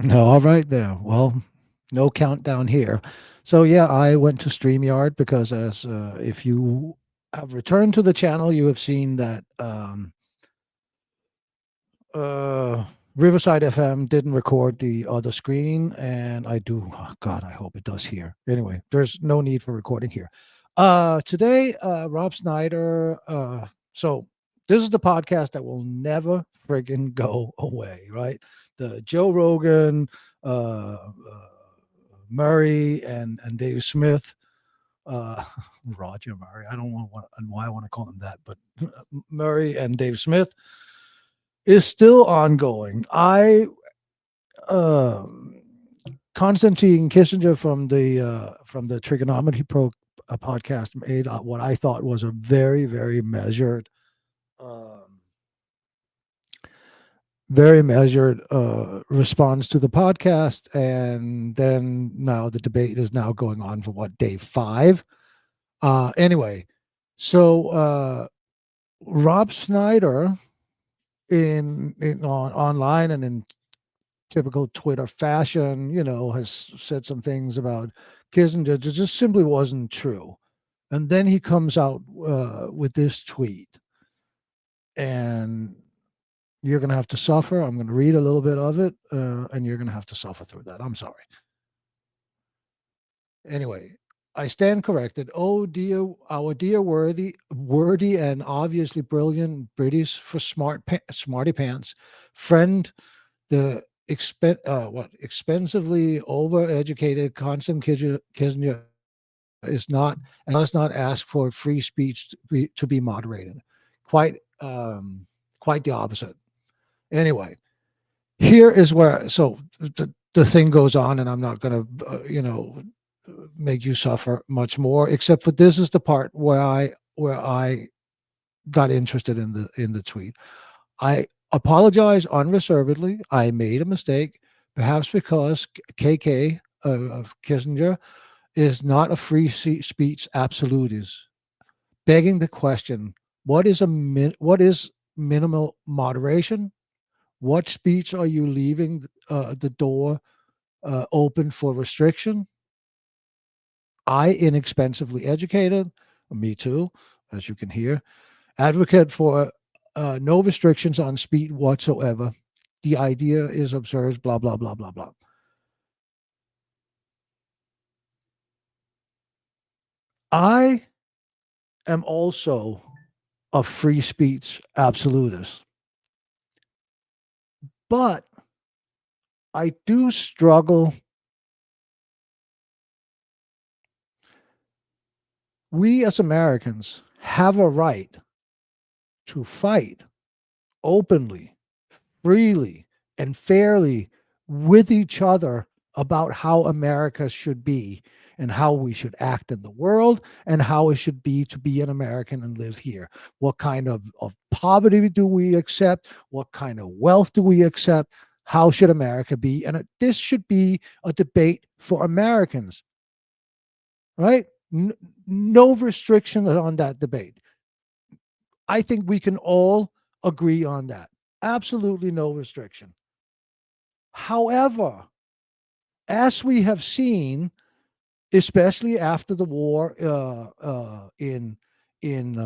All right there. Well, no countdown here. So yeah, I went to StreamYard because as if you have returned to the channel, you have seen that uh, Riverside FM didn't record the other screen, and I do. Oh God, I hope it does here. Anyway, there's no need for recording here. Today, Rob Snyder. So this is the podcast that will never friggin' go away, right? The Joe Rogan, Murray, and Dave Smith. Uh, Roger Murray. I don't know why I want to call him that, but Murray and Dave Smith is still ongoing. I um, Konstantin Kissinger from the Trigonometry podcast made what I thought was a very um, measured response to the podcast, and then now the debate is now going on for what, day five. Anyway, so Rob Snyder in online and in typical Twitter fashion, has said some things about Kissinger that just simply wasn't true. And then he comes out with this tweet, and you're going to have to suffer. I'm going to read a little bit of it, and you're going to have to suffer through that. I'm sorry. Anyway, I stand corrected. Oh dear, our dear worthy, and obviously brilliant British for smarty pants friend, the expensively overeducated constant Kissinger is not and does not ask for free speech to be moderated. Quite quite the opposite. Anyway, here is where the thing goes on, and I'm not going to make you suffer much more. Except for this is the part where I got interested in the tweet. I apologize unreservedly. I made a mistake, perhaps because KK of Kissinger is not a free speech absolutist, begging the question: what is minimal moderation? What speech are you leaving the door open for restriction? I, inexpensively educated, me too, as you can hear, advocate for no restrictions on speed whatsoever. The idea is absurd, blah, blah, blah, blah, blah. I am also a free speech absolutist, but I do struggle. We as Americans have a right to fight openly, freely, and fairly with each other about how America should be and how we should act in the world and how it should be to be an American and live here. What kind of poverty do we accept? What kind of wealth do we accept? How should America be? And this should be a debate for Americans, right? No restriction on that debate. I think we can all agree on that. Absolutely no restriction. However, as we have seen, especially after the war in in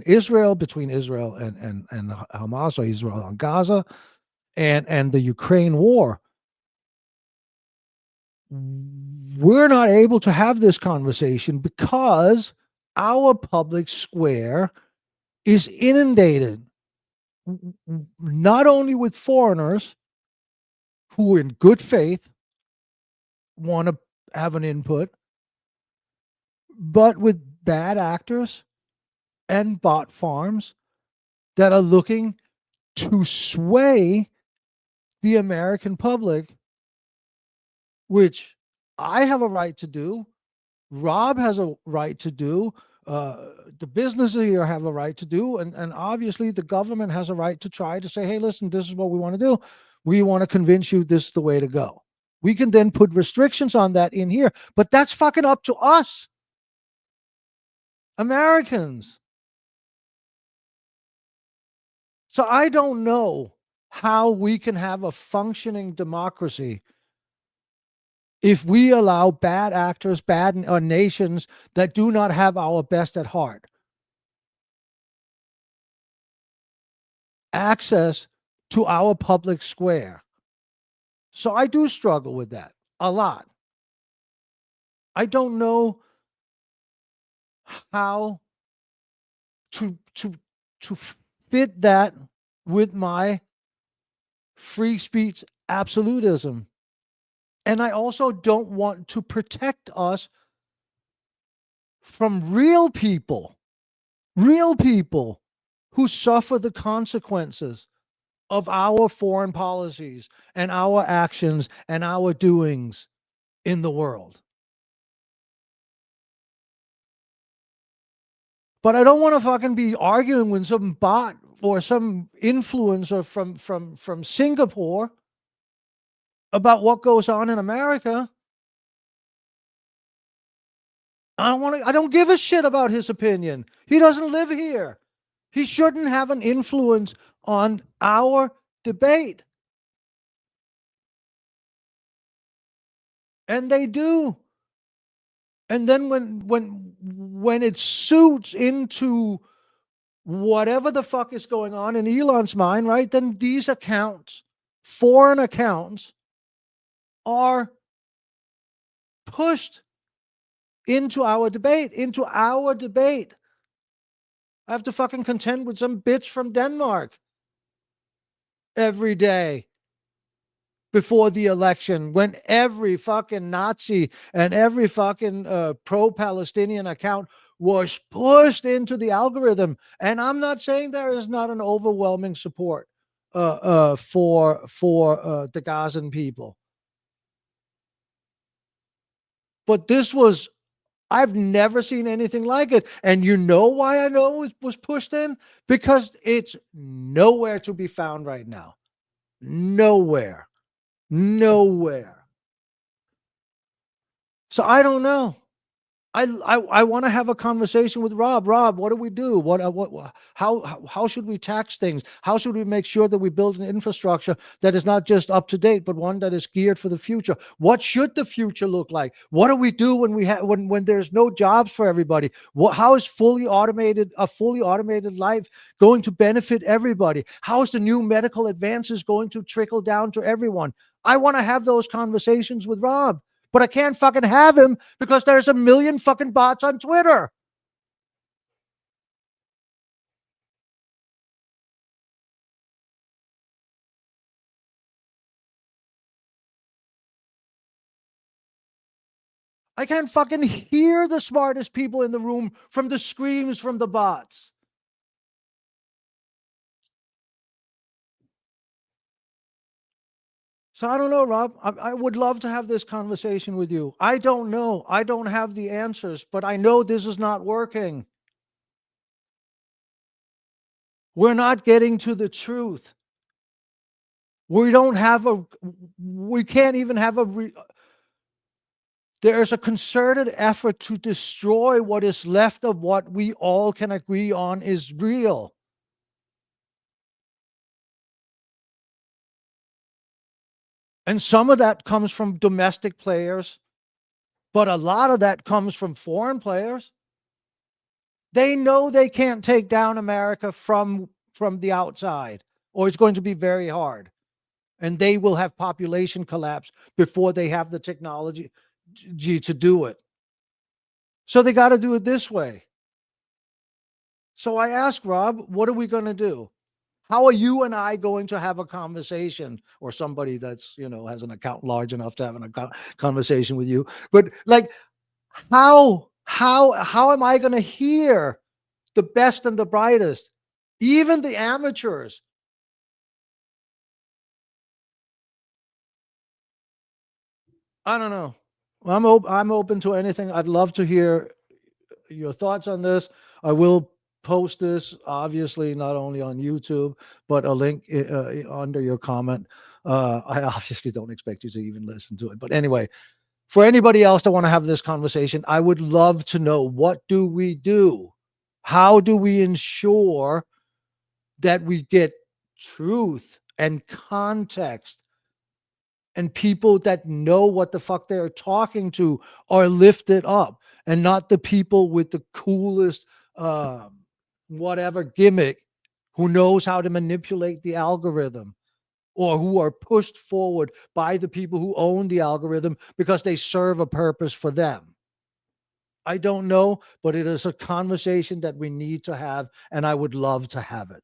Israel, between Israel and Hamas, or Israel and Gaza, and the Ukraine war, we're not able to have this conversation because our public square is inundated not only with foreigners who in good faith want to have an input, but with bad actors and bot farms that are looking to sway the American public, which I have a right to do. Rob has a right to do. The businesses here have a right to do. And obviously, the government has a right to try to say, hey, listen, this is what we want to do. We want to convince you this is the way to go. We can then put restrictions on that in here, but that's fucking up to us, Americans. So I don't know how we can have a functioning democracy if we allow bad actors, bad nations that do not have our best at heart access to our public square. So I do struggle with that a lot. I don't know how to fit that with my free speech absolutism. And I also don't want to protect us from real people who suffer the consequences of our foreign policies and our actions and our doings in the world. But I don't want to fucking be arguing with some bot or some influencer from Singapore about what goes on in America. I don't give a shit about his opinion. He doesn't live here. He shouldn't have an influence on our debate. And they do. And then when it suits into whatever the fuck is going on in Elon's mind, right? Then these accounts, foreign accounts, are pushed into our debate. I have to fucking contend with some bitch from Denmark every day before the election, when every fucking Nazi and every fucking pro-Palestinian account was pushed into the algorithm. And I'm not saying there is not an overwhelming support for the Gazan people. But this was, I've never seen anything like it. And you know why I know it was pushed in? Because it's nowhere to be found right now. Nowhere. So I don't know. I want to have a conversation with Rob. Rob, what do we do? How should we tax things? How should we make sure that we build an infrastructure that is not just up to date, but one that is geared for the future? What should the future look like? What do we do when there's no jobs for everybody? How is a fully automated life going to benefit everybody? How is the new medical advances going to trickle down to everyone? I want to have those conversations with Rob. But I can't fucking have him because there's a million fucking bots on Twitter. I can't fucking hear the smartest people in the room from the screams from the bots. So I don't know, Rob. I would love to have this conversation with you. I don't know. I don't have the answers, but I know this is not working. We're not getting to the truth. We can't even have there's a concerted effort to destroy what is left of what we all can agree on is real. And some of that comes from domestic players, but a lot of that comes from foreign players. They know they can't take down America from the outside, or it's going to be very hard. And they will have population collapse before they have the technology to do it. So they got to do it this way. So I asked Rob, what are we going to do? How are you and I going to have a conversation, or somebody that's, has an account large enough to have an account conversation with you? But like, how am I going to hear the best and the brightest, even the amateurs? I don't know. I'm open to anything. I'd love to hear your thoughts on this. I will post this, obviously, not only on YouTube, but a link under your comment. I obviously don't expect you to even listen to it. But anyway, for anybody else that want to have this conversation, I would love to know, what do we do? How do we ensure that we get truth and context and people that know what the fuck they're talking to are lifted up, and not the people with the coolest whatever gimmick who knows how to manipulate the algorithm, or who are pushed forward by the people who own the algorithm because they serve a purpose for them. I don't know, but it is a conversation that we need to have, and I would love to have it.